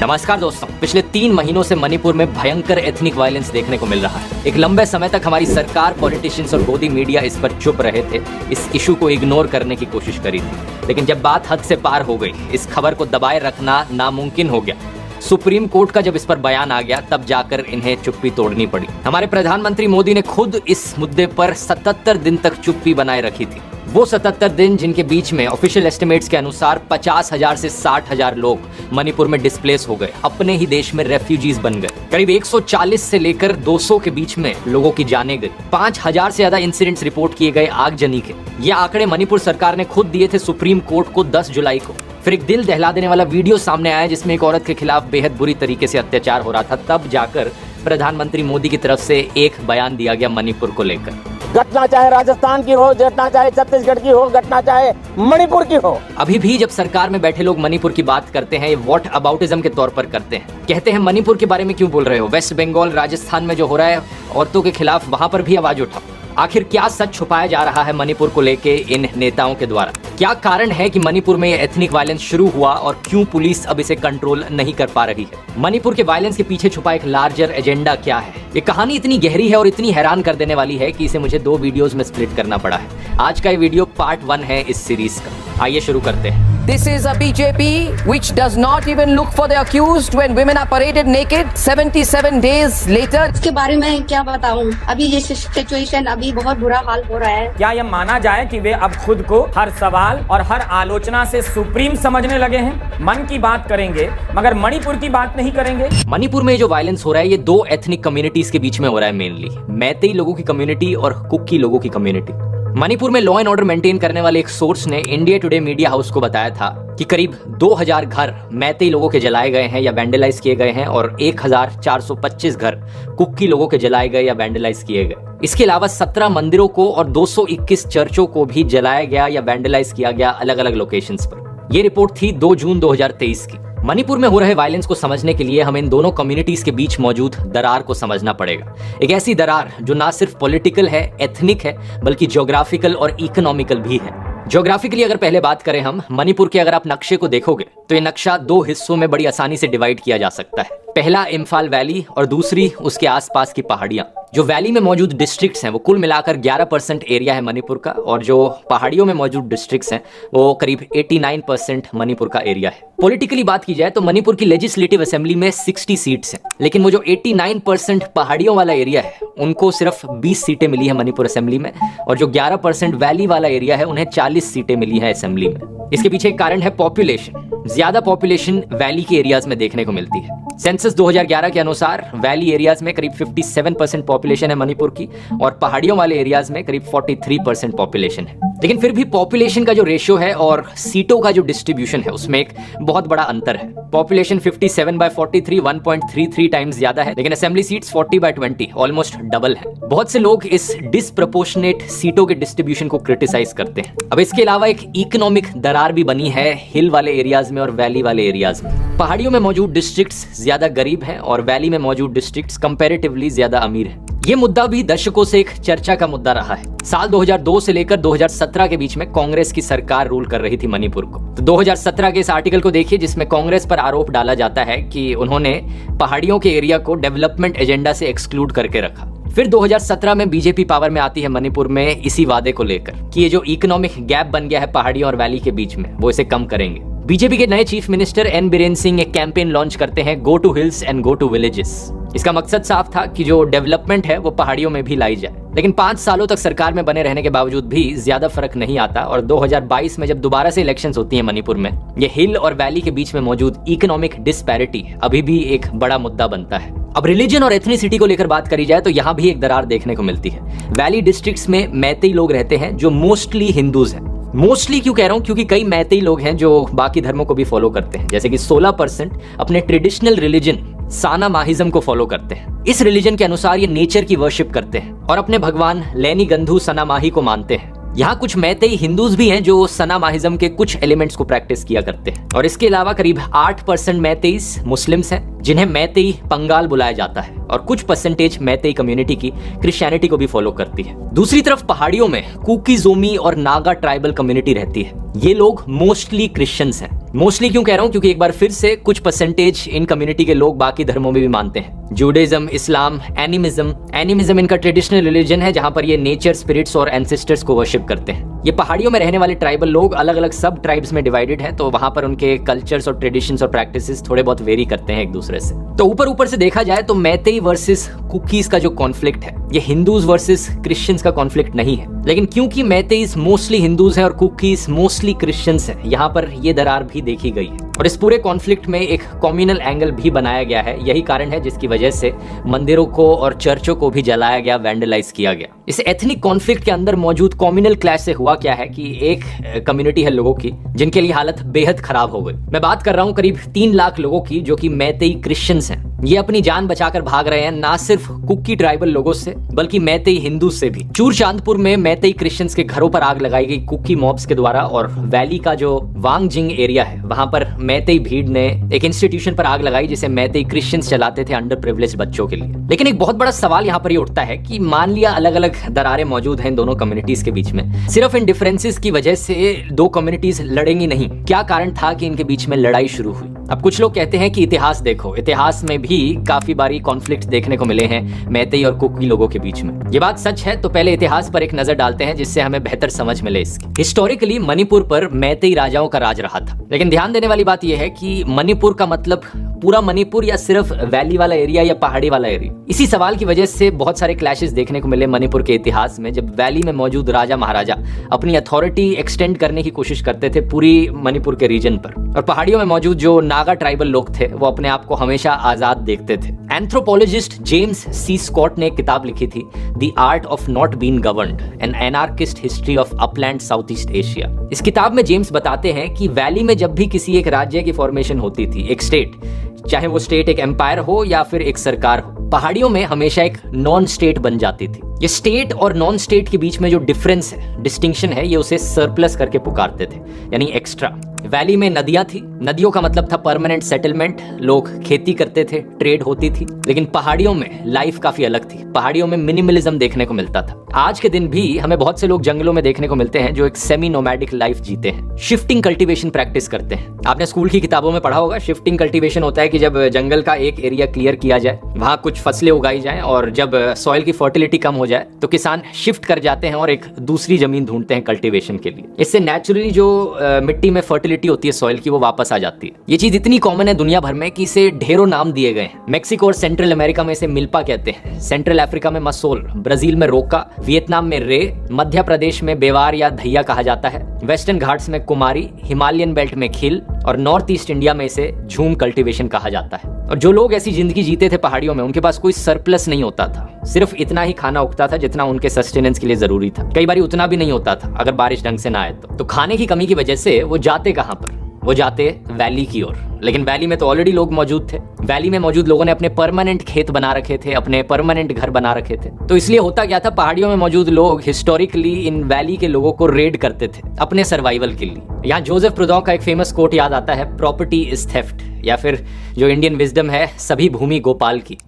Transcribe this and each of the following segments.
नमस्कार दोस्तों, पिछले 3 महीनों से मणिपुर में भयंकर एथनिक वायलेंस देखने को मिल रहा है। एक लंबे समय तक हमारी सरकार, पॉलिटिशियंस और गोदी मीडिया इस पर चुप रहे थे, इस इशू को इग्नोर करने की कोशिश करी थी। लेकिन जब बात हद से पार हो गई, इस खबर को दबाए रखना नामुमकिन हो गया। सुप्रीम कोर्ट का जब इस पर बयान आ गया, तब जाकर इन्हें चुप्पी तोड़नी पड़ी। हमारे प्रधानमंत्री मोदी ने खुद इस मुद्दे पर 77 दिन तक चुप्पी बनाए रखी थी। वो 77 दिन जिनके बीच में ऑफिशियल एस्टिमेट्स के अनुसार 50,000 से 60,000 लोग मणिपुर में डिस्प्लेस हो गए, अपने ही देश में रेफ्यूजीज बन गए। करीब 140 से लेकर 200 के बीच में लोगों की जानें गई। 5,000 से ज्यादा इंसिडेंट्स रिपोर्ट किए गए आगजनी के। ये आंकड़े मणिपुर सरकार ने खुद दिए थे सुप्रीम कोर्ट को 10 जुलाई को। फिर एक दिल दहला देने वाला वीडियो सामने आया जिसमें एक औरत के खिलाफ बेहद बुरी तरीके से अत्याचार हो रहा था। तब जाकर प्रधानमंत्री मोदी की तरफ से एक बयान दिया गया मणिपुर को लेकर। घटना चाहे राजस्थान की हो, घटना चाहे छत्तीसगढ़ की हो, घटना चाहे मणिपुर की हो। अभी भी जब सरकार में बैठे लोग मणिपुर की बात करते हैं, व्हाट अबाउटिज्म के तौर पर करते हैं। कहते हैं मणिपुर के बारे में क्यों बोल रहे हो, वेस्ट बंगाल, राजस्थान में जो हो रहा है औरतों के खिलाफ, वहां पर भी आवाज उठाओ। आखिर क्या सच छुपाया जा रहा है मणिपुर को लेके इन नेताओं के द्वारा? क्या कारण है कि मणिपुर में एथनिक वायलेंस शुरू हुआ और क्यों पुलिस अब इसे कंट्रोल नहीं कर पा रही है? मणिपुर के वायलेंस के पीछे छुपा एक लार्जर एजेंडा क्या है? ये कहानी इतनी गहरी है और इतनी हैरान कर देने वाली है कि इसे मुझे 2 वीडियोस में स्प्लिट करना पड़ा है। आज का ये वीडियो पार्ट 1 है इस सीरीज का। आइए शुरू करते हैं। This is a BJP which does not even look for the accused when women are paraded naked 77 days later. इसके बारे में क्या बताऊं? अभी ये सिचुएशन अभी बहुत बुरा हाल हो रहा है। क्या यह माना जाए कि वे अब खुद को हर सवाल और हर आलोचना से सुप्रीम समझने लगे हैं? मन की बात करेंगे मगर मणिपुर की बात नहीं करेंगे। मणिपुर में जो वायलेंस हो रहा है, ये 2 एथनिक कम्युनिटीज के बीच में हो रहा है। मेनली मैतेई लोगों की कम्युनिटी और कुकी लोगों की कम्युनिटी। मणिपुर में लॉ एंड ऑर्डर मेंटेन करने वाले एक सोर्स ने इंडिया टुडे मीडिया हाउस को बताया था कि करीब 2000 घर मैतेई लोगों के जलाए गए हैं या वैंडलाइज किए गए हैं और 1425 घर कुकी लोगों के जलाए गए या वैंडलाइज किए गए। इसके अलावा 17 मंदिरों को और 221 चर्चों को भी जलाया गया या वैंडलाइज किया गया अलग अलग लोकेशंस पर। यह रिपोर्ट थी 2 जून 2023 की। मणिपुर में हो रहे वायलेंस को समझने के लिए हमें इन दोनों कम्युनिटीज के बीच मौजूद दरार को समझना पड़ेगा। एक ऐसी दरार जो ना सिर्फ पॉलिटिकल है, एथनिक है, बल्कि ज्योग्राफिकल और इकोनॉमिकल भी है। ज्योग्राफिकली अगर पहले बात करें हम मणिपुर के, अगर आप नक्शे को देखोगे तो ये नक्शा 2 हिस्सों में बड़ी आसानी से डिवाइड किया जा सकता है। पहला इम्फाल वैली और दूसरी उसके आसपास की पहाड़ियां। जो वैली में मौजूद डिस्ट्रिक्ट्स हैं वो कुल मिलाकर 11% एरिया है मणिपुर का, और जो पहाड़ियों में मौजूद डिस्ट्रिक्ट्स हैं वो करीब 89% मणिपुर का एरिया है। पॉलिटिकली बात की जाए तो मणिपुर की लेजिस्लेटिव असेंबली में 60 सीट्स हैं, लेकिन वो जो 89% पहाड़ियों वाला एरिया है उनको सिर्फ 20 सीटें मिली है मणिपुर असेंबली में, और जो 11% वैली वाला एरिया है उन्हें 40 सीटें मिली है असेंबली में। इसके पीछे एक कारण है पॉपुलेशन। ज्यादा पॉपुलेशन वैली के एरियाज में देखने को मिलती है। सेंसस 2011 के अनुसार वैली एरियाज में करीब 57% पॉपुलेशन है मणिपुर की, और पहाड़ियों वाले एरियाज में करीब 43% पॉपुलेशन है। लेकिन फिर भी पॉपुलेशन का जो रेशियो है और सीटों का जो डिस्ट्रीब्यूशन है उसमें एक बहुत बड़ा अंतर है। पॉपुलेशन 57/43 1.33 टाइम्स ज्यादा है, लेकिन असेंबली सीट्स 40/20 ऑलमोस्ट डबल है। बहुत से लोग इस डिसप्रोपोर्शनेट सीटों के डिस्ट्रीब्यूशन को क्रिटिसाइज करते हैं। अब इसके अलावा एक इकोनॉमिक दरार भी बनी है हिल वाले एरियाज में और वैली वाले एरियाज में। पहाड़ियों में मौजूद डिस्ट्रिक्ट्स ज्यादा गरीब हैं और वैली में मौजूद डिस्ट्रिक्ट्स कंपैरेटिवली ज्यादा अमीर हैं। ये मुद्दा भी दशकों से एक चर्चा का मुद्दा रहा है। साल 2002 से लेकर 2017 के बीच में कांग्रेस की सरकार रूल कर रही थी मणिपुर को। तो 2017 के इस आर्टिकल को देखिए जिसमें कांग्रेस पर आरोप डाला जाता है कि उन्होंने पहाड़ियों के एरिया को डेवलपमेंट एजेंडा से एक्सक्लूड करके रखा। फिर 2017 में बीजेपी पावर में आती है मणिपुर में इसी वादे को लेकर कि ये जो इकोनॉमिक गैप बन गया है पहाड़ियों और वैली के बीच में, वो इसे कम करेंगे। बीजेपी के नए chief minister N Biren Singh एक कैंपेन लॉन्च करते हैं, go to hills and go to villages. इसका मकसद साफ था कि जो डेवलपमेंट है वो पहाड़ियों में भी लाई जाए। लेकिन 5 सालों तक सरकार में बने रहने के बावजूद भी ज्यादा फर्क नहीं आता, और 2022 में जब दोबारा से इलेक्शंस होती हैं मणिपुर में, ये हिल और वैली के बीच में मौजूद इकोनॉमिक डिस्पैरिटी अभी भी एक बड़ा मुद्दा बनता है। अब रिलीजन और एथनिसिटी को लेकर बात करी जाए तो यहाँ भी एक दरार देखने को मिलती है। वैली डिस्ट्रिक्ट्स में मैतेई लोग रहते हैं जो मोस्टली हिंदूज हैं। मोस्टली क्यों कह रहा हूं, क्योंकि कई मैतेई लोग हैं जो बाकी धर्मों को भी फॉलो करते हैं। जैसे कि 16% अपने ट्रेडिशनल रिलीजन साना माहिज्म को फॉलो करते हैं। इस रिलीजन के अनुसार ये नेचर की वर्शिप करते हैं और अपने भगवान लेनी गंधु सना माही को मानते हैं। यहाँ कुछ मैतेई हिंदूज भी हैं जो सना माहिज्म के कुछ एलिमेंट्स को प्रैक्टिस किया करते हैं, और इसके अलावा करीब 8% मैतेईस मुस्लिम्स हैं जिन्हें मैतेई पंगाल बुलाया जाता है, और कुछ परसेंटेज मैतेई कम्युनिटी की क्रिश्चियनिटी को भी फॉलो करती है। दूसरी तरफ पहाड़ियों में कुकी, जोमी और नागा ट्राइबल कम्युनिटी रहती है। ये लोग मोस्टली क्रिश्चियंस हैं। मोस्टली क्यों कह रहा हूं? क्योंकि एक बार फिर से कुछ परसेंटेज इन कम्युनिटी के लोग बाकी धर्मों में भी मानते हैं। जूडाइज्म, इस्लाम, एनिमिज्म इनका ट्रेडिशनल रिलीजन है, जहां पर ये नेचर, स्पिरिट्स और एंसेस्टर्स को वर्शिप करते हैं। ये पहाड़ियों में रहने वाले ट्राइबल लोग अलग अलग सब ट्राइब्स में डिवाइडेड हैं, तो वहां पर उनके कल्चर्स और ट्रेडिशंस और प्रैक्टिसेस थोड़े बहुत वेरी करते हैं एक दूसरे से। तो ऊपर से देखा जाए तो मैतेई वर्सेस कुकीज का जो कॉन्फ्लिक्ट है, ये हिंदूज वर्सेस क्रिश्चियंस का कॉन्फ्लिक्ट नहीं है। लेकिन क्योंकि मैतेईज मोस्टली हिंदूज हैं और कुकीज मोस्टली क्रिश्चियंस हैं, यहाँ पर ये दरार भी देखी गई है। और इस पूरे कॉन्फ्लिक्ट में एक कम्युनल एंगल भी बनाया गया है। यही कारण है जिसकी वजह से मंदिरों को और चर्चों को भी जलाया गया, वैंडलाइज किया गया। इस एथनिक कॉन्फ्लिक्ट के अंदर मौजूद कम्युनल क्लैश से हुआ क्या है कि एक कम्युनिटी है लोगों की जिनके लिए हालत बेहद खराब हो गई। मैं बात कर रहा हूँ करीब 3 लाख लोगों की, जो कि मैतेई क्रिश्चियंस हैं। ये अपनी जान बचाकर भाग रहे हैं, ना सिर्फ कुकी ट्राइबल लोगों से बल्कि मैतेई हिंदू से भी। चूरचांदपुर में मैतेई क्रिश्चियंस के घरों पर आग लगाई गई कुकी मॉब्स के द्वारा, और वैली का जो वांगजिंग एरिया है वहां पर मैतेई भीड़ ने एक इंस्टीट्यूशन पर आग लगाई जिसे मैतेई क्रिश्चियंस चलाते थे अंडर प्रिविलेज्ड बच्चों के लिए। लेकिन एक बहुत बड़ा सवाल यहाँ पर ये उठता है कि मान लिया अलग अलग दरारें मौजूद हैं इन दोनों कम्युनिटीज के बीच में, सिर्फ इन डिफरेंसेस की वजह से दो कम्युनिटीज लड़ेंगी नहीं। क्या कारण था कि इनके बीच में लड़ाई शुरू हुई? अब कुछ लोग कहते हैं कि इतिहास देखो, इतिहास में भी काफी बारी कॉन्फ्लिक्ट देखने को मिले हैं मैतेई और कुकी लोगों के बीच में। ये बात सच है तो पहले इतिहास पर एक नजर डालते हैं जिससे हमें बेहतर समझ मिले इसकी। हिस्टोरिकली मणिपुर पर मैतेई राजाओं का राज रहा था, लेकिन ध्यान देने वाली बात यह है कि मणिपुर का मतलब पूरा मणिपुर या सिर्फ वैली वाला एरिया या पहाड़ी वाला एरिया। इसी सवाल की वजह से बहुत सारे क्लैशेस देखने को मिले मणिपुर के इतिहास में, जब वैली में मौजूद राजा महाराजा अपनी अथॉरिटी एक्सटेंड करने की कोशिश करते थे पूरी मणिपुर के रीजन पर, और पहाड़ियों में मौजूद जो नागा ट्राइबल लोग थे वो अपने आप को हमेशा आजाद देखते थे। एंथ्रोपोलॉजिस्ट जेम्स सी स्कॉट ने एक किताब लिखी थी, the art of not being governed, an anarchist history of upland South East Asia. इस किताब में जेम्स बताते हैं कि वैली में जब भी किसी एक राज्य की फॉर्मेशन होती थी, एक स्टेट, चाहे वो स्टेट एक एम्पायर हो या फिर एक सरकार हो, पहाड़ियों में हमेशा एक नॉन स्टेट बन जाती थी। ये स्टेट और नॉन स्टेट के बीच में जो डिफरेंस है, डिस्टिंक्शन है, ये उसे सरप्लस करके पुकारते थे, यानी एक्स्ट्रा। वैली में नदियां थी, नदियों का मतलब था परमानेंट सेटलमेंट, लोग खेती करते थे, ट्रेड होती थी। लेकिन पहाड़ियों में लाइफ काफी अलग थी, पहाड़ियों में मिनिमलिज्म देखने को मिलता था। आज के दिन भी हमें बहुत से लोग जंगलों में देखने को मिलते हैं जो एक सेमी नोमैडिक लाइफ जीते हैं, शिफ्टिंग कल्टीवेशन प्रैक्टिस करते हैं। आपने स्कूल की किताबों में पढ़ा होगा, शिफ्टिंग कल्टीवेशन होता है कि जब जंगल का एक एरिया क्लियर किया जाए, वहां कुछ फसलें उगाई जाएं, और जब सॉइल की फर्टिलिटी कम हो जाए तो किसान शिफ्ट कर जाते हैं और एक दूसरी जमीन ढूंढते हैं कल्टीवेशन के लिए। इससे नेचुरली जो मिट्टी में फर्टिलिटी होती है सॉइल की, वो वापस आ जाती है। ये चीज इतनी कॉमन है दुनिया भर में कि इसे ढेरों नाम दिए गए हैं। मेक्सिको और सेंट्रल अमेरिका में इसे मिल्पा कहते हैं, सेंट्रल अफ्रीका में मसोल, ब्राजील में रोका, वियतनाम में रे, मध्य प्रदेश में बेवार या धैया कहा जाता है, वेस्टर्न घाट्स में कुमारी, हिमालयन बेल्ट में खिल, और नॉर्थ ईस्ट इंडिया में इसे झूम कल्टीवेशन कहा जाता है। और जो लोग ऐसी जिंदगी जीते थे पहाड़ियों में, उनके पास कोई सरप्लस नहीं होता था, सिर्फ इतना ही खाना उगता था जितना उनके सस्टेनेंस के लिए जरूरी था। कई बार उतना भी नहीं होता था अगर बारिश ढंग से ना आए तो खाने की कमी की वजह से वो जाते कहां पर? वो जाते वैली की ओर। लेकिन वैली में तो ऑलरेडी लोग मौजूद थे। वैली में मौजूद लोगों ने अपने परमानेंट खेत बना रखे थे, अपने परमानेंट घर बना रखे थे। तो इसलिए होता क्या था, पहाड़ियों में मौजूद लोग हिस्टोरिकली इन वैली के लोगों को रेड करते थे अपने सर्वाइवल के लिए। यहाँ जोसेफ प्रूडॉ का एक फेमस कोट याद आता है, प्रॉपर्टी इज थेफ्ट, या फिर जो इंडियन विजडम है, सभी भूमि गोपाल की।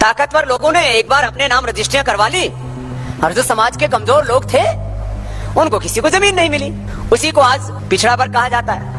ताकतवर लोगों ने एक बार अपने नाम रजिस्ट्रियां करवा ली, और जो समाज के कमजोर लोग थे उनको किसी को जमीन नहीं मिली। उसी को आज पिछड़ा वर्ग कहा जाता है,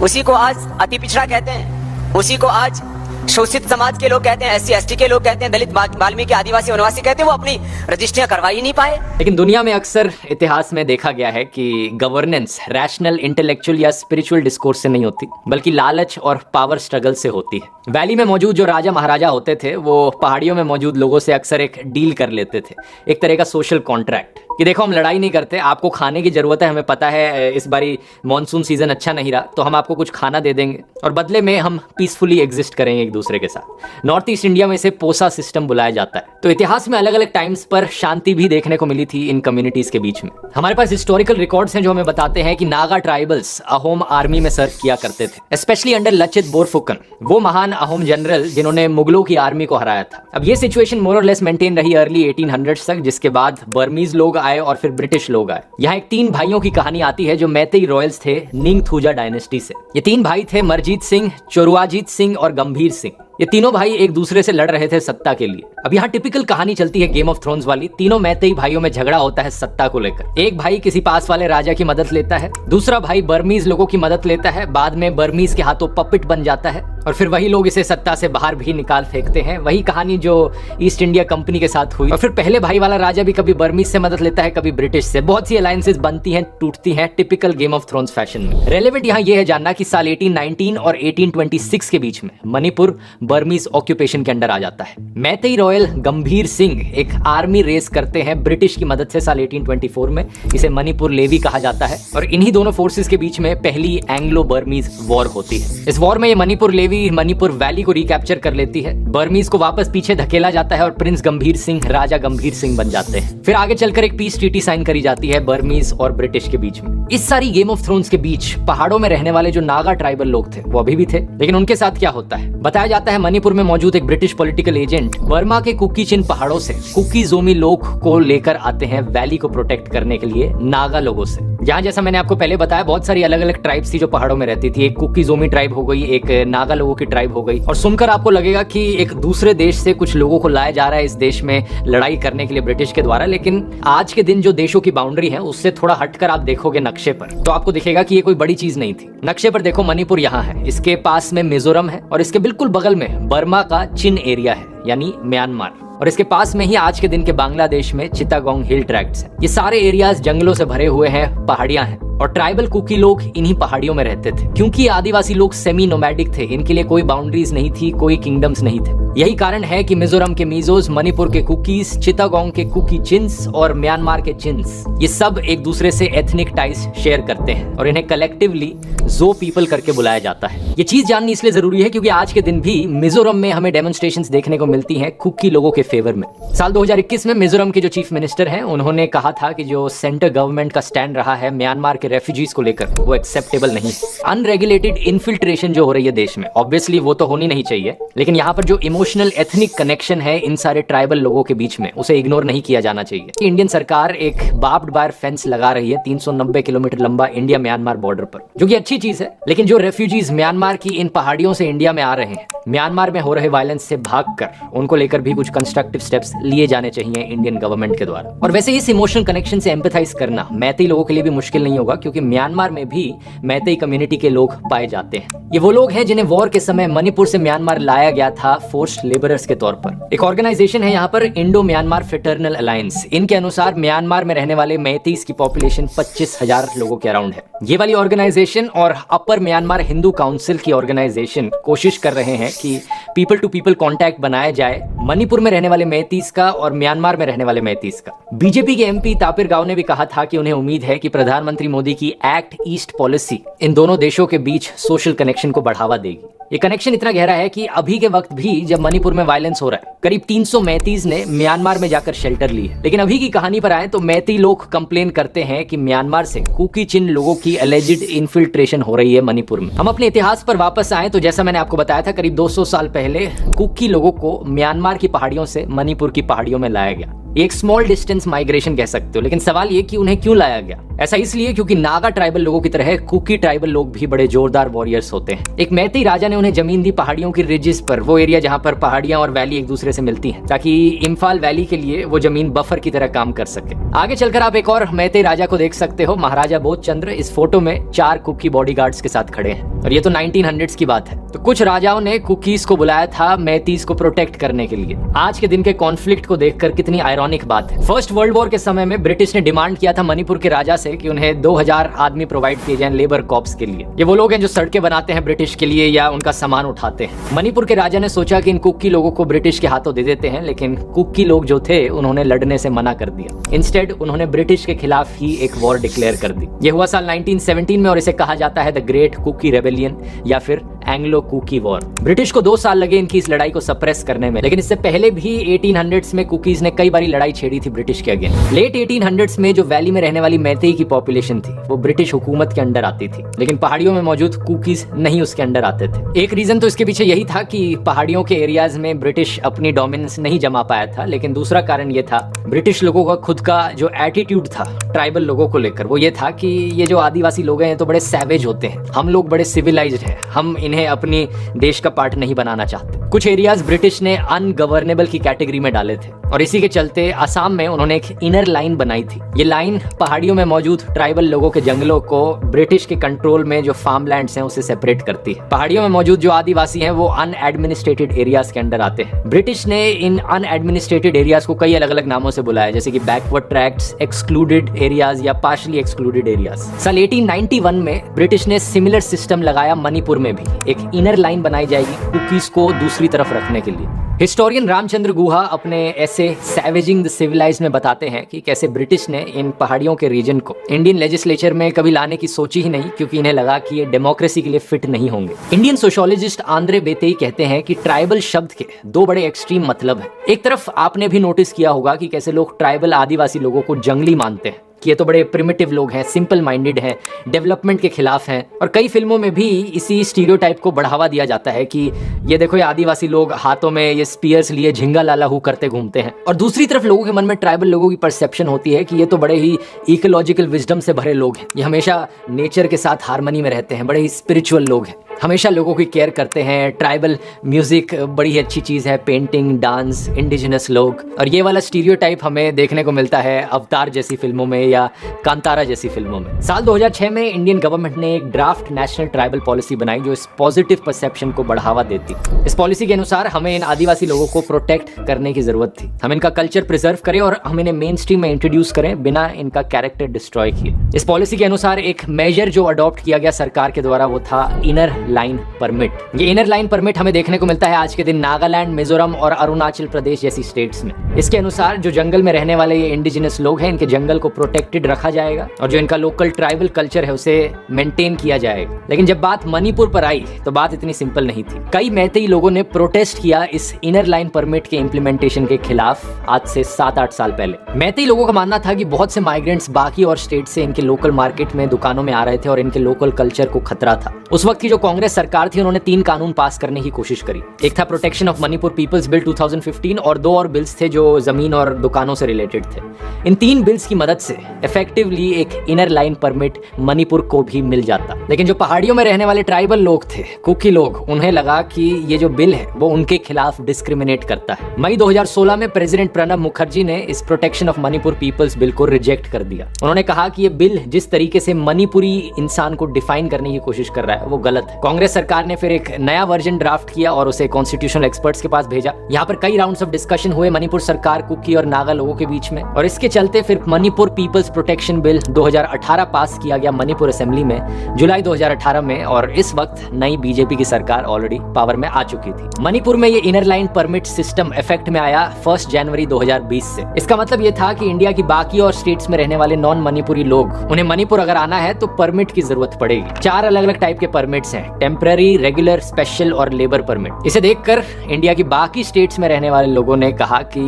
उसी को आज अति पिछड़ा कहते हैं, उसी को आज शोषित समाज के लोग कहते हैं, SC ST के लोग कहते हैं, दलित, वाल्मीकि, आदिवासी, वनवासी कहते हैं। वो अपनी रजिस्ट्रियां करवा ही नहीं पाए। लेकिन दुनिया में अक्सर इतिहास में देखा गया है कि गवर्नेंस रैशनल, इंटेलेक्चुअल या स्पिरिचुअल डिस्कोर्स से नहीं होती, बल्कि लालच और पावर स्ट्रगल से होती है। वैली में मौजूद जो राजा महाराजा होते थे वो पहाड़ियों में मौजूद लोगों से अक्सर एक डील कर लेते थे, एक तरह का सोशल कॉन्ट्रैक्ट, कि देखो हम लड़ाई नहीं करते, आपको खाने की जरूरत है, हमें पता है इस बारी मॉनसून सीजन अच्छा नहीं रहा, तो हम आपको कुछ खाना दे देंगे और बदले में हम पीसफुली एग्जिस्ट करेंगे एक दूसरे के साथ। नॉर्थ ईस्ट इंडिया में इसे पोसा सिस्टम बुलाया जाता है। तो इतिहास में अलग अलग टाइम्स पर शांति भी देखने को मिली थी इन कम्युनिटीज के बीच में। हमारे पास हिस्टोरिकल रिकॉर्ड्स हैं जो हमें बताते हैं कि नागा ट्राइबल्स अहोम आर्मी में सर्व किया करते थे, स्पेशली अंडर लचित बोरफुकन, वो महान अहोम जनरल जिन्होंने मुगलों की आर्मी को हराया था। अब ये सिचुएशन मोर और लेस मेंटेन रही अर्ली 1800s तक, जिसके बाद बर्मीज लोग आए और फिर ब्रिटिश लोग आए। यहाँ एक 3 भाइयों की कहानी आती है जो मैतेई रॉयल्स थे निंगथौजा डायनेस्टी से। ये 3 भाई थे, मरजीत सिंह, चोरुआजीत सिंह और गंभीर सिंह। ये तीनों भाई एक दूसरे से लड़ रहे थे सत्ता के लिए। अब यहाँ टिपिकल कहानी चलती है गेम ऑफ थ्रोन्स वाली। तीनों मैतेई भाइयों में झगड़ा होता है सत्ता को लेकर। एक भाई किसी पास वाले राजा की मदद लेता है, दूसरा भाई बर्मीज लोगों की मदद लेता है, बाद में बर्मीज के हाथों पपिट बन जाता है और फिर वही लोग इसे सत्ता से बाहर भी निकाल फेंकते हैं। वही कहानी जो ईस्ट इंडिया कंपनी के साथ हुई। और फिर पहले भाई वाला राजा भी कभी बर्मीज से मदद लेता है, कभी ब्रिटिश से। बहुत सी अलायंसेस बनती हैं, टूटती हैं, typical game of thrones fashion में। रेलेवेंट यहाँ ये है जानना कि साल 1819 और 1826 के बीच में मणिपुर बर्मीज ऑक्यूपेशन के अंडर आ जाता है। मैतेई रॉयल गंभीर सिंह एक आर्मी रेस करते हैं ब्रिटिश की मदद से साल 1824 में। इसे मणिपुर लेवी कहा जाता है और इन्हीं दोनों फोर्सेस के बीच में पहली एंग्लो बर्मीज वॉर होती है। इस वॉर में ये मणिपुर लेवी मणिपुर वैली को रिकैप्चर कर लेती है। बर्मीज को वापस पीछे धकेला जाता है और प्रिंस गंभीर सिंह राजा गंभीर सिंह बन जाते हैं। फिर आगे चलकर एक पीस ट्रीटी साइन करी जाती है बर्मीज और ब्रिटिश के बीच में। इस सारी गेम ऑफ थ्रोन्स के बीच पहाड़ों में रहने वाले जो नागा ट्राइबल लोग थे वो अभी भी थे, लेकिन उनके साथ क्या होता है बताया जाता है। मणिपुर में मौजूद एक ब्रिटिश पॉलिटिकल एजेंट बर्मा के कुकी चिन पहाड़ों से कुकी जोमी लोग को लेकर आते हैं वैली को प्रोटेक्ट करने के लिए नागा लोगों से। जहाँ जैसा मैंने आपको पहले बताया बहुत सारी अलग अलग ट्राइब्स थी जो पहाड़ों में रहती थी। एक कुकी जोमी ट्राइब हो गई, एक नागा लोगों की ट्राइब हो गई। और सुनकर आपको लगेगा कि एक दूसरे देश से कुछ लोगों को लाया जा रहा है इस देश में लड़ाई करने के लिए ब्रिटिश के द्वारा, लेकिन आज के दिन जो देशों की बाउंड्री है उससे थोड़ा हटकर आप देखोगे नक्शे पर तो आपको दिखेगा कि ये कोई बड़ी चीज नहीं थी। नक्शे पर देखो मणिपुर यहाँ है, इसके पास में मिजोरम है और इसके बिल्कुल बगल में बर्मा का चिन एरिया है यानी म्यांमार, और इसके पास में ही आज के दिन के बांग्लादेश में चित्तागोंग हिल ट्रैक्ट्स है। ये सारे एरियाज जंगलों से भरे हुए हैं, पहाड़ियां हैं और ट्राइबल कुकी लोग इन्हीं पहाड़ियों में रहते थे। क्योंकि आदिवासी लोग सेमी नोमैडिक थे, इनके लिए कोई बाउंड्रीज नहीं थी, कोई किंगडम्स नहीं थे। यही कारण है कि मिजोरम के मिजोस, मणिपुर के कुकीज, चित्तागोंग के कुकी चिन्स और म्यांमार के चिन्स ये सब एक दूसरे से एथनिक टाइज शेयर करते हैं और इन्हें कलेक्टिवली जो पीपल करके बुलाया जाता है। ये चीज जाननी इसलिए जरूरी है क्योंकि आज के दिन भी मिजोरम में हमें डेमोन्स्ट्रेशंस देखने को मिलती हैं कुकी लोगों के फेवर में। साल 2021 में मिजोरम के जो चीफ मिनिस्टर हैं उन्होंने कहा था कि जो सेंटर गवर्नमेंट का स्टैंड रहा है म्यांमार के रेफ्यूजीज को लेकर वो एक्सेप्टेबल नहीं। अनरेगुलेटेड इन्फिल्ट्रेशन जो हो रही है देश में ऑब्वियसली वो तो होनी नहीं चाहिए, लेकिन यहाँ पर जो इमोशनल एथनिक कनेक्शन है इन सारे ट्राइबल लोगों के बीच में उसे इग्नोर नहीं किया जाना चाहिए। इंडियन सरकार एक बार्ब्ड वायर फेंस लगा रही है 390 किलोमीटर लंबा इंडिया म्यांमार बॉर्डर पर, जो कि अच्छी चीज है, लेकिन जो रेफ्यूजीज म्यांमार की इन पहाड़ियों से इंडिया में आ रहे हैं, म्यांमार में हो रहे वायलेंस से भागकर उनको लेकर भी कुछ कंस्ट्रक्टिव स्टेप्स लिए जाने चाहिए इंडियन गवर्नमेंट के द्वारा। और वैसे इस इमोशनल कनेक्शन से एम्पैथाइज करना मैतेई लोगों के लिए भी मुश्किल नहीं होगा क्योंकि म्यांमार में भी मैतेई कम्युनिटी के लोग पाए जाते हैं। ये वो लोग हैं जिन्हें वॉर के समय मणिपुर से म्यांमार लाया गया था फोर्स्ड लेबरर्स के तौर पर। एक ऑर्गेनाइजेशन है यहाँ पर इंडो म्यांमार फ्रेटर्नल अलायंस। इनके अनुसार म्यांमार में रहने वाले मैतेईस की पॉपुलेशन 25,000 लोगों के अराउंड है। ये वाली ऑर्गेनाइजेशन और अपर म्यांमार हिंदू काउंसिल की ऑर्गेनाइजेशन कोशिश कर रहे हैं कि पीपल टू पीपल कॉन्टैक्ट बनाया जाए मणिपुर में रहने वाले मैतेईस का और म्यांमार में रहने वाले मैतेईस का। बीजेपी के एमपी तापिर गांव ने भी कहा था कि उन्हें उम्मीद है कि प्रधानमंत्री मोदी की एक्ट ईस्ट पॉलिसी इन दोनों देशों के बीच सोशल कनेक्शन को बढ़ावा देगी। ये कनेक्शन इतना गहरा है कि अभी के वक्त भी जब मणिपुर में वायलेंस हो रहा है करीब 300 मैतेईस ने म्यांमार में जाकर शेल्टर ली है। लेकिन अभी की कहानी पर आए तो मैतेई लोग कंप्लेन करते हैं कि म्यांमार से कुकी चिन लोगों की एलिजिड इन्फिल्ट्रेशन हो रही है मणिपुर में। हम अपने इतिहास पर वापस आए तो जैसा मैंने आपको बताया था करीब 200 साल पहले कुकी लोगों को म्यांमार की पहाड़ियों से मणिपुर की पहाड़ियों में लाया गया। एक स्मॉल डिस्टेंस माइग्रेशन कह सकते हो, लेकिन सवाल ये कि उन्हें क्यों लाया गया। ऐसा इसलिए क्योंकि नागा ट्राइबल लोगों की तरह कुकी ट्राइबल लोग भी बड़े जोरदार वॉरियर्स होते हैं। एक मैतेई राजा ने उन्हें जमीन दी पहाड़ियों की रिजिस पर, वो एरिया जहां पर पहाड़ियां और वैली एक दूसरे से मिलती हैं, ताकि इम्फाल वैली के लिए वो जमीन बफर की तरह काम कर सके। आगे चलकर आप एक और मैतेई राजा को देख सकते हो, महाराजा बोधचंद्र। इस फोटो में 4 कुकी बॉडीगार्ड्स के साथ खड़े हैं और ये तो 1900s की बात है। तो कुछ राजाओं ने कुकीज को बुलाया था मैतेईस को प्रोटेक्ट करने के लिए। आज के दिन के कॉन्फ्लिक्ट को देखकर कितनी आयरॉनिक बात है। फर्स्ट वर्ल्ड वॉर के समय में ब्रिटिश ने डिमांड किया था मणिपुर के राजा से कि उन्हें 2000 आदमी प्रोवाइड किए जाएं लेबर कॉर्प्स के लिए। ये वो लोग हैं जो सड़कें बनाते हैं ब्रिटिश के लिए या उनका सामान उठाते हैं। मणिपुर के राजा ने सोचा कि इन कुकी लोगों को ब्रिटिश के हाथों दे देते हैं, लेकिन कुकी लोग जो थे उन्होंने लड़ने से मना कर दिया। इंस्टेड उन्होंने ब्रिटिश के खिलाफ ही एक वॉर डिक्लेयर कर दी। ये हुआ साल 1917 में और इसे कहा जाता है द ग्रेट कुकी रेबेलियन या फिर एंग्लो कुकी वॉर। ब्रिटिश को 2 साल लगे इनकी इस लड़ाई को सप्रेस करने में, लेकिन इससे पहले भी 1800s में कुकीज ने कई बार लड़ाई छेड़ी थी ब्रिटिश के अगेंस्ट। लेट 1800s में जो वैली में रहने वाली मैतेई की पॉपुलेशन थी वो ब्रिटिश हुकूमत के अंडर आती थी, लेकिन पहाड़ियों में मौजूद कुकीज नहीं उसके अंडर आते थे। एक रीजन तो इसके पीछे यही था कि पहाड़ियों के एरियाज में ब्रिटिश अपनी डोमिनेंस नहीं जमा पाया था, लेकिन दूसरा कारण ये था ब्रिटिश लोगों का खुद का जो एटीट्यूड था ट्राइबल लोगों को लेकर, वो ये था कि ये जो आदिवासी लोग हैं तो बड़े सैवेज होते हैं, हम लोग बड़े सिविलाइज्ड हैं, हम इन्हें अपनी देश का पार्ट नहीं बनाना चाहते। कुछ एरियाज ब्रिटिश ने अनगवर्नेबल की कैटेगरी में डाले थे और इसी के चलते असम में उन्होंने एक इनर लाइन बनाई थी। ये लाइन पहाड़ियों में मौजूद ट्राइबल लोगों के जंगलों को ब्रिटिश के कंट्रोल में जो फार्मलैंड्स हैं उसे सेपरेट करती है। पहाड़ियों में मौजूद जो आदिवासी हैं वो अनएडमिनिस्ट्रेटेड एरियाज के अंडर आते हैं। ब्रिटिश ने इन अनएडमिनिस्ट्रेटेड एरियाज को कई अलग अलग नामों से बुलाया, जैसे कि बैकवर्ड ट्रैक्ट्स, एक्सक्लूडेड एरियाज या पार्शली एक्सक्लूडेड एरियाज। साल 1891 में ब्रिटिश ने सिमिलर सिस्टम लगाया मणिपुर में भी। एक इनर लाइन बनाई जाएगी कुकीज को दूसरी तरफ रखने के लिए। हिस्टोरियन रामचंद्र गुहा अपने ऐसे सैवेजिंग द सिविलाइज्ड में बताते हैं कि कैसे ब्रिटिश ने इन पहाड़ियों के रीजन को इंडियन लेजिस्लेचर में कभी लाने की सोची ही नहीं, क्योंकि इन्हें लगा कि ये डेमोक्रेसी के लिए फिट नहीं होंगे। इंडियन सोशियोलॉजिस्ट आंद्रे बेतेई कहते हैं कि ट्राइबल शब्द के दो बड़े एक्सट्रीम मतलब हैं। एक तरफ आपने भी नोटिस किया होगा कि कैसे लोग ट्राइबल आदिवासी लोगों को जंगली मानते हैं कि ये तो बड़े प्रिमिटिव लोग हैं, सिंपल माइंडेड हैं, डेवलपमेंट के खिलाफ हैं, और कई फिल्मों में भी इसी स्टीरियोटाइप को बढ़ावा दिया जाता है कि ये देखो ये आदिवासी लोग हाथों में ये स्पीयर्स लिए झिंगा लाला हु करते घूमते हैं। और दूसरी तरफ लोगों के मन में ट्राइबल लोगों की परसेप्शन होती है कि ये तो बड़े ही इकोलॉजिकल विजडम से भरे लोग हैं, ये हमेशा नेचर के साथ हार्मनी में रहते हैं, बड़े ही स्पिरिचुअल लोग हैं, हमेशा लोगों की केयर करते हैं, ट्राइबल म्यूजिक बड़ी ही अच्छी चीज़ है, पेंटिंग, डांस, इंडिजिनस लोग। और ये वाला स्टीरियोटाइप हमें देखने को मिलता है अवतार जैसी फिल्मों में या कांतारा जैसी फिल्मों में। साल 2006 में इंडियन गवर्नमेंट ने एक ड्राफ्ट नेशनल ट्राइबल पॉलिसी बनाई जो इस पॉजिटिव परसेप्शन को बढ़ावा देती। इस पॉलिसी के अनुसार हमें इन आदिवासी लोगों को प्रोटेक्ट करने की जरूरत थी, हम इनका कल्चर प्रिजर्व करें और हम इन्हें मेन स्ट्रीम में इंट्रोड्यूस करें बिना इनका कैरेक्टर डिस्ट्रॉय किए। इस पॉलिसी के अनुसार एक मेजर जो अडॉप्ट किया गया सरकार के द्वारा वो था इनर लाइन परमिट। ये इनर लाइन परमिट हमें देखने को मिलता है आज के दिन नागालैंड, मिजोरम और अरुणाचल प्रदेश जैसी स्टेट्स में। इसके अनुसार जो जंगल में रहने वाले ये इंडिजिनस लोग हैं, इनके जंगल को प्रोटेक्टेड रखा जाएगा और जो इनका लोकल ट्राइबल कल्चर है उसे मेंटेन किया जाएगा। लेकिन जब बात मणिपुर पर आई तो बात इतनी सिंपल नहीं थी। कई मैतेई लोगों ने प्रोटेस्ट किया इस इनर लाइन परमिट के इंप्लीमेंटेशन के खिलाफ आज से 7-8 साल पहले। मैतेई लोगों का मानना था कि बहुत से माइग्रेंट्स बाकी और स्टेट से इनके लोकल मार्केट में, दुकानों में आ रहे थे और इनके लोकल कल्चर को खतरा था। उस वक्त की जो कांग्रेस सरकार थी उन्होंने 3 कानून पास करने की कोशिश करी। एक था protection of Manipur people's bill 2015 और 2 और बिल्स थे जो जमीन और दुकानों से रिलेटेड थे। इन 3 बिल्स की मदद से इफेक्टिवली एक इनर लाइन परमिट मणिपुर को भी मिल जाता। लेकिन जो पहाड़ियों में रहने वाले ट्राइबल लोग थे, कुकी लोग, उन्हें लगा कि ये जो बिल है वो उनके खिलाफ डिस्क्रिमिनेट करता है। मई 2016 में प्रेसिडेंट प्रणब मुखर्जी ने इस protection of Manipur people's bill को रिजेक्ट कर दिया। उन्होंने कहा कि ये बिल जिस तरीके से मणिपुरी इंसान को डिफाइन करने की कोशिश कर रहा है वो गलत है। कांग्रेस सरकार ने फिर एक नया वर्जन ड्राफ्ट किया और उसे कॉन्स्टिट्यूशनल एक्सपर्ट्स के पास भेजा। यहाँ पर कई राउंड्स ऑफ डिस्कशन हुए मणिपुर सरकार, कुकी और नागा लोगों के बीच में, और इसके चलते फिर मणिपुर पीपल्स प्रोटेक्शन बिल 2018 पास किया गया मणिपुर असेंबली में जुलाई 2018 में, और इस वक्त नई बीजेपी की सरकार ऑलरेडी पावर में आ चुकी थी। मणिपुर में ये inner line permit system effect में आया 1 जनवरी 2020 से। इसका मतलब ये था कि इंडिया की बाकी और स्टेट्स में रहने वाले नॉन मणिपुरी लोग, उन्हें मणिपुर अगर आना है तो परमिट की जरूरत पड़ेगी। 4 अलग अलग टाइप के परमिट्स हैं, टेम्पररी, रेगुलर, स्पेशल और लेबर परमिट। इसे देखकर इंडिया की बाकी स्टेट्स में रहने वाले लोगों ने कहा कि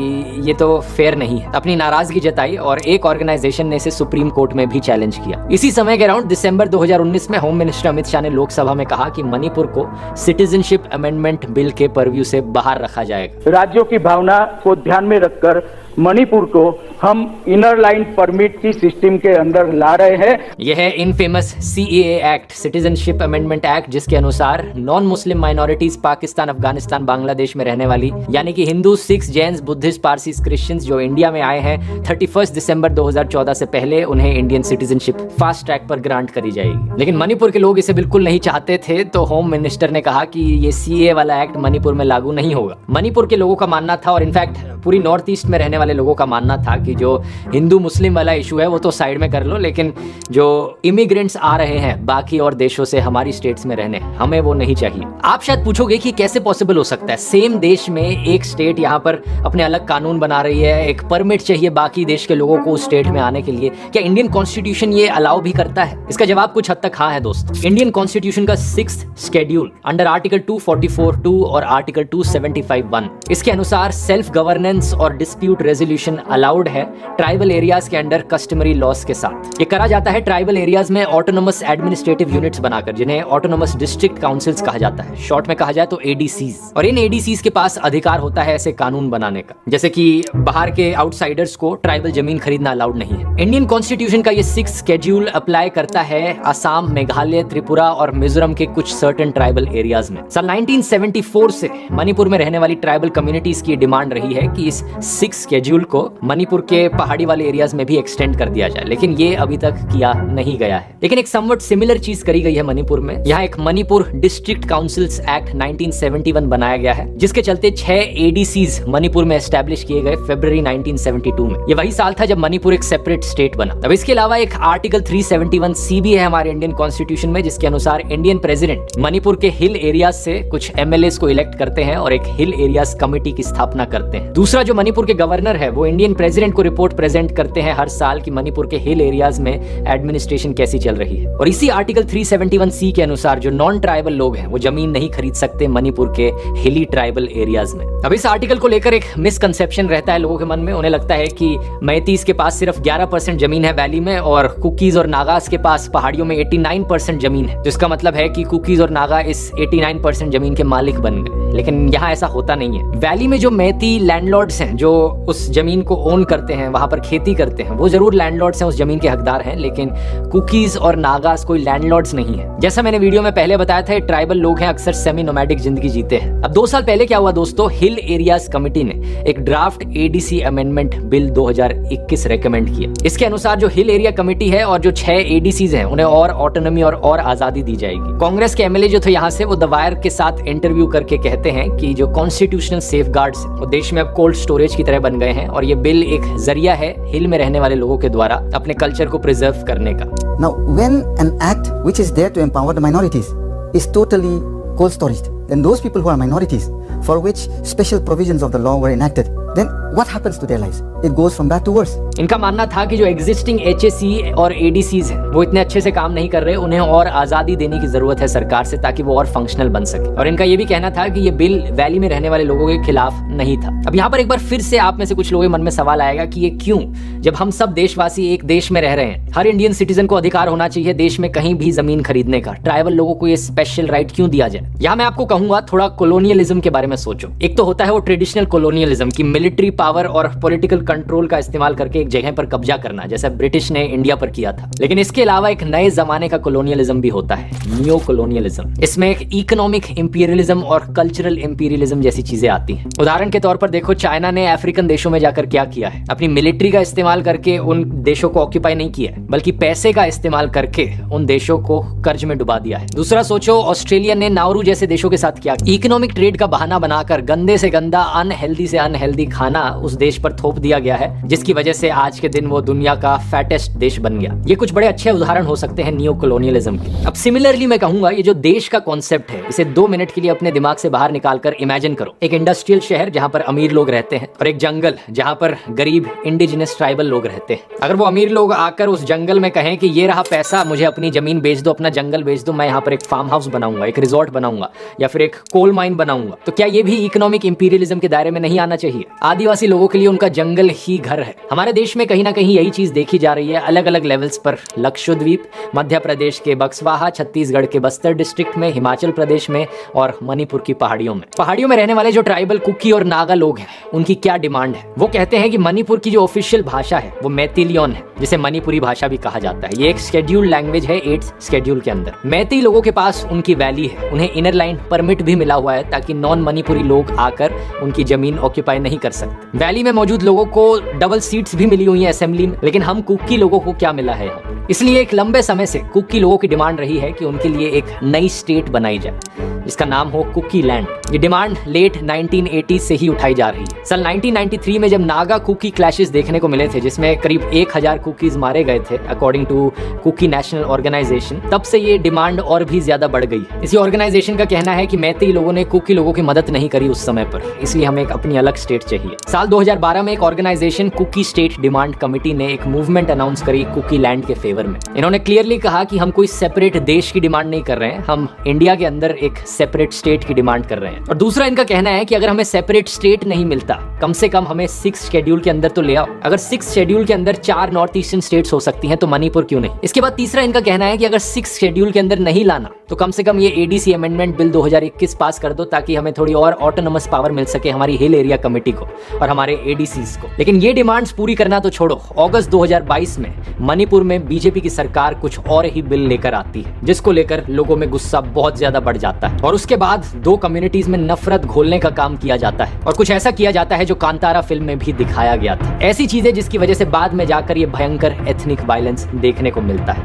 ये तो फेयर नहीं है, अपनी नाराजगी जताई और एक ऑर्गेनाइजेशन ने इसे सुप्रीम कोर्ट में भी चैलेंज किया। इसी समय के अराउंड दिसंबर 2019 में होम मिनिस्टर अमित शाह ने लोकसभा में कहा कि मणिपुर को सिटीजनशिप अमेंडमेंट बिल के परव्यू से बाहर रखा जाएगा। राज्यों की भावना को ध्यान में रखकर मणिपुर को हम इनर लाइन परमिट की सिस्टम के अंदर ला रहे हैं। यह है infamous CAA act, citizenship amendment act, जिसके अनुसार non Muslim minorities Pakistan, Afghanistan, Bangladesh में रहने वाली यानी कि Hindu, Sikhs, Jains, Buddhist, Parsi, Christians जो इंडिया में आए हैं 31 दिसंबर 2014 से पहले उन्हें इंडियन सिटीजनशिप फास्ट ट्रैक पर ग्रांट करी जाएगी। लेकिन मणिपुर के लोग इसे बिल्कुल नहीं चाहते थे, तो होम मिनिस्टर ने कहा कि ये CAA वाला एक्ट मणिपुर में लागू नहीं होगा। मणिपुर के लोगों का मानना था, और इनफैक्ट पूरी नॉर्थ ईस्ट में रहने वाले लोगों का मानना था कि जो हिंदू मुस्लिम वाला इशू है वो तो साइड में कर लो, लेकिन जो इमिग्रेंट्स आ रहे हैं बाकी और देशों से हमारी स्टेट्स में रहने, हमें वो नहीं चाहिए। आप शायद पूछोगे कि कैसे पॉसिबल हो सकता है, सेम देश में एक स्टेट यहाँ पर अपने अलग कानून बना रही है, एक परमिट चाहिए बाकी देश के लोगों को उस स्टेट में आने के लिए, क्या इंडियन कॉन्स्टिट्यूशन ये अलाउ भी करता है? इसका जवाब कुछ हद तक हाँ है दोस्त। इंडियन कॉन्स्टिट्यूशन का 6th शेड्यूल अंडर आर्टिकल 244(2) और आर्टिकल 275(1) इसके अनुसार सेल्फ गवर्नेंस गवर्नेंस और डिस्प्यूट रेजोल्यूशन अलाउड है ट्राइबल एरियाज के अंडर कस्टमरी लॉस के साथ। ये करा जाता है ट्राइबल एरियाज में ऑटोनोमस एडमिनिस्ट्रेटिव यूनिट्स बनाकर, जिन्हें ऑटोनोमस डिस्ट्रिक्ट काउंसिल्स कहा जाता है, शॉर्ट में कहा जाए तो एडीसीज। और इन एडीसीज के पास अधिकार होता है ऐसे कानून बनाने का, जैसे कि बाहर के आउटसाइडर्स को ट्राइबल जमीन खरीदना अलाउड नहीं है। इंडियन कॉन्स्टिट्यूशन का ये 6 शेड्यूल अप्लाई करता है असम, मेघालय, त्रिपुरा और मिजोरम के कुछ सर्टेन ट्राइबल एरियाज में। साल 1974 से मणिपुर में रहने वाली ट्राइबल कम्युनिटीज की डिमांड रही है कि इस 6 शेड्यूल को मणिपुर के पहाड़ी वाले एरियाज में भी एक्सटेंड कर दिया जाए, लेकिन ये अभी तक किया नहीं गया है। लेकिन एक समवट सिमिलर चीज करी गई है मणिपुर में। यहाँ एक मणिपुर डिस्ट्रिक्ट काउंसिल्स एक्ट 1971 बनाया गया है, जिसके चलते 6 एडीसीज मणिपुर में एस्टैब्लिश किए गए फरवरी 1972 में। ये वही साल था जब मणिपुर एक सेपरेट स्टेट बना। अब इसके अलावा एक आर्टिकल 371C भी है हमारे इंडियन कॉन्स्टिट्यूशन में, जिसके अनुसार इंडियन प्रेसिडेंट मणिपुर के हिल एरियाज से कुछ एमएलएस को इलेक्ट करते हैं और एक हिल एरियाज कमेटी की स्थापना करते हैं। दूसरा, जो मणिपुर के गवर्नर है वो इंडियन प्रेसिडेंट को रिपोर्ट प्रेजेंट करते हैं हर साल कि मणिपुर के हिल एरियाज में एडमिनिस्ट्रेशन कैसी चल रही है। और इसी आर्टिकल 371C के अनुसार जो नॉन ट्राइबल लोग हैं वो जमीन नहीं खरीद सकते मणिपुर के हिली ट्राइबल एरियाज में। अब इस आर्टिकल को लेकर एक मिसकंसेप्शन रहता है लोगों के मन में। उन्हें लगता है कि मैतीस के पास सिर्फ 11% जमीन है वैली में और कुकीज और नागास के पास पहाड़ियों में 89% जमीन है, जिसका मतलब है कि कुकीज और नागा इस 89% जमीन के मालिक बन गए। लेकिन यहाँ ऐसा होता नहीं है। वैली में जो मैती लैंडलॉर्ड्स हैं जो उस जमीन को ओन करते हैं, वहां पर खेती करते हैं, वो जरूर लैंडलॉर्ड्स हैं, उस जमीन के हकदार हैं, लेकिन कुकीज और नागास कोई लैंडलॉर्ड्स नहीं है। जैसा मैंने वीडियो में पहले बताया था, ट्राइबल लोग हैं, अक्सर सेमी नोमैडिक जिंदगी जीते हैं। अब 2 साल पहले क्या हुआ दोस्तों, हिल एरियाज कमेटी ने एक draft ADC amendment bill 2021 recommend किया। इसके अनुसार जो हिल एरिया कमेटी है और जो 6 एडीसीज हैं उन्हें और ऑटोनॉमी और आजादी दी जाएगी। कांग्रेस के एमएलए जो थे यहाँ से, वो द वायर के साथ इंटरव्यू करके कहते हैं कि जो कॉन्स्टिट्यूशनल सेफगार्ड्स वो देश में अब कोल्ड स्टोरेज की तरह बन गए हैं और ये बिल एक जरिया है हिल में रहने वाले लोगों के द्वारा अपने कल्चर को प्रिजर्व करने का। Now, when an act which is there to empower the minorities is totally cold storage, then those people who are minorities, for which special provisions of the law were enacted, then what happens to their lives? It goes from bad to worse. इनका मानना था कि जो existing एचएसी और एडीसीज हैं वो इतने अच्छे से काम नहीं कर रहे, उन्हें और आजादी देने की जरूरत है सरकार से ताकि वो और फंक्शनल बन सके। और इनका ये भी कहना था कि ये बिल वैली में रहने वाले लोगों के खिलाफ नहीं था। अब यहाँ पर एक बार फिर से आप में से कुछ लोगों के मन में सवाल आएगा कि ये क्यों, जब हम सब देशवासी एक देश में रह रहे हैं, हर इंडियन सिटीजन को अधिकार होना चाहिए देश में कहीं भी जमीन खरीदने का, ट्राइबल लोगों को ये स्पेशल राइट क्यों दिया जाए? यहाँ मैं आपको कहूंगा थोड़ा कोलोनियलिज्म के बारे में सोचो। एक तो होता है वो ट्रेडिशनल कोलोनियलिज्म की मिलिट्री पावर और पॉलिटिकल कंट्रोल का इस्तेमाल करके एक जगह पर कब्जा करना, जैसा ब्रिटिश ने इंडिया पर किया था। लेकिन इसके अलावा एक नए जमाने का कोलोनियलिज्म भी होता है, नियो कोलोनियलिज्म। इसमें एक इकोनॉमिक इंपीरियलिज्म और कल्चरल इंपीरियलिज्म जैसी चीजें आती हैं। उदाहरण के तौर पर देखो, चाइना ने अफ्रीकन देशों में जाकर क्या किया है, अपनी मिलिट्री का इस्तेमाल करके उन देशों को ऑक्यूपाई नहीं किया है, बल्कि पैसे का इस्तेमाल करके उन देशों को कर्ज में डुबा दिया है। दूसरा सोचो, ऑस्ट्रेलिया ने नाउरू जैसे देशों के साथ क्या, इकोनॉमिक ट्रेड का बहाना बनाकर गंदे से गंदा, अनहेल्दी से अनहेल्दी खाना उस देश पर थोप दिया गया है, जिसकी वजह से आज के दिन वो दुनिया का फैटेस्ट देश बन गया। ये कुछ बड़े अच्छे उदाहरण हो सकते हैं नियो कोलोनियलिज्म के। अब सिमिलरली मैं कहूंगा, ये जो देश का कॉन्सेप्ट है, इसे 2 मिनट के लिए अपने दिमाग से बाहर निकालकर इमेजिन करो। एक इंडस्ट्रियल शहर जहां पर अमीर लोग रहते हैं और एक जंगल जहां पर गरीब इंडिजिनस ट्राइबल लोग रहते हैं। अगर वो अमीर लोग आकर उस जंगल में कहें कि ये रहा पैसा, मुझे अपनी जमीन बेच दो, अपना जंगल बेच दो, मैं यहाँ पर एक फार्म हाउस बनाऊंगा, एक रिजॉर्ट बनाऊंगा या फिर एक कोल माइन बनाऊंगा, तो क्या ये भी इकोनॉमिक इंपीरियलिज्म के दायरे में नहीं आना चाहिए? आदिवासी लोगों के लिए उनका जंगल ही घर है। हमारे देश में कहीं ना कहीं यही चीज देखी जा रही है अलग अलग लेवल्स पर। लक्षद्वीप, मध्य प्रदेश के बक्सवाहा, छत्तीसगढ़ के बस्तर डिस्ट्रिक्ट में, हिमाचल प्रदेश में और मणिपुर की पहाड़ियों में। पहाड़ियों में रहने वाले जो ट्राइबल कुकी और नागा लोग हैं, उनकी क्या डिमांड है? वो कहते हैं कि मणिपुर की जो ऑफिशियल भाषा है वो मैतिलियन है, जिसे मणिपुरी भाषा भी कहा जाता है। ये एक शेड्यूल्ड लैंग्वेज है 8th शेड्यूल के अंदर। मैती लोगों के पास उनकी वैली है, उन्हें इनर लाइन परमिट भी मिला हुआ है ताकि नॉन मणिपुरी लोग आकर उनकी जमीन ऑक्यूपाई नहीं कर सकते। वैली में मौजूद लोगों को डबल सीट्स भी मिली हुई है असेंबली में, लेकिन हम कुकी लोगों को क्या मिला है यहाँ? इसलिए एक लंबे समय से कुकी लोगों की डिमांड रही है कि उनके लिए एक नई स्टेट बनाई जाए जिसका नाम हो कुकी लैंड। ये डिमांड लेट 1980 से ही उठाई जा रही है। साल 1993 में जब नागा कुकी क्लैशेस देखने को मिले थे, जिसमें करीब 1000 कुकीज मारे गए थे according to Kuki national organisation, तब से ये डिमांड और भी ज्यादा बढ़ गई। इसी ऑर्गेनाइजेशन का कहना है कि मैती लोगों ने कुकी लोगों की मदद नहीं करी उस समय पर, इसलिए हमें एक अपनी अलग स्टेट चाहिए। साल 2012 में एक organisation Kuki state demand committee ने एक मूवमेंट अनाउंस करी कुकी लैंड के फेवर फेवर में। इन्होंने क्लियरली कहा कि हम कोई सेपरेट देश की डिमांड नहीं कर रहे हैं, हम इंडिया के अंदर एक सेपरेट स्टेट की डिमांड कर रहे हैं। और दूसरा इनका कहना है कि अगर हमें सेपरेट स्टेट नहीं मिलता, कम से कम हमें 6 शेड्यूल के अंदर तो ले आओ। अगर 6 शेड्यूल के अंदर 4 नॉर्थ ईस्टर्न स्टेट्स हो सकती हैं तो मणिपुर क्यों नहीं। इसके बाद तीसरा इनका कहना है कि अगर 6 शेड्यूल के अंदर नहीं लाना तो कम से कम ये एडीसी अमेंडमेंट बिल 2021 पास कर दो, ताकि हमें थोड़ी और ऑटोनमस पावर मिल सके हमारी हिल एरिया कमेटी को और हमारे एडीसीज को। लेकिन ये डिमांड्स पूरी करना तो छोड़ो, अगस्त 2022 में मणिपुर में बीजेपी की सरकार कुछ और ही बिल लेकर आती है, जिसको लेकर लोगों में गुस्सा बहुत ज्यादा बढ़ जाता है और उसके बाद 2 कम्युनिटीज में नफरत घोलने का काम किया जाता है और कुछ ऐसा किया जाता है जो कांतारा फिल्म में भी दिखाया गया था। ऐसी चीजें जिसकी वजह से बाद में जाकर ये भयंकर एथनिक वायलेंस देखने को मिलता है।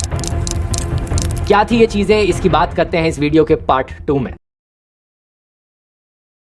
क्या थी ये चीजें, इसकी बात करते हैं इस वीडियो के पार्ट 2 में।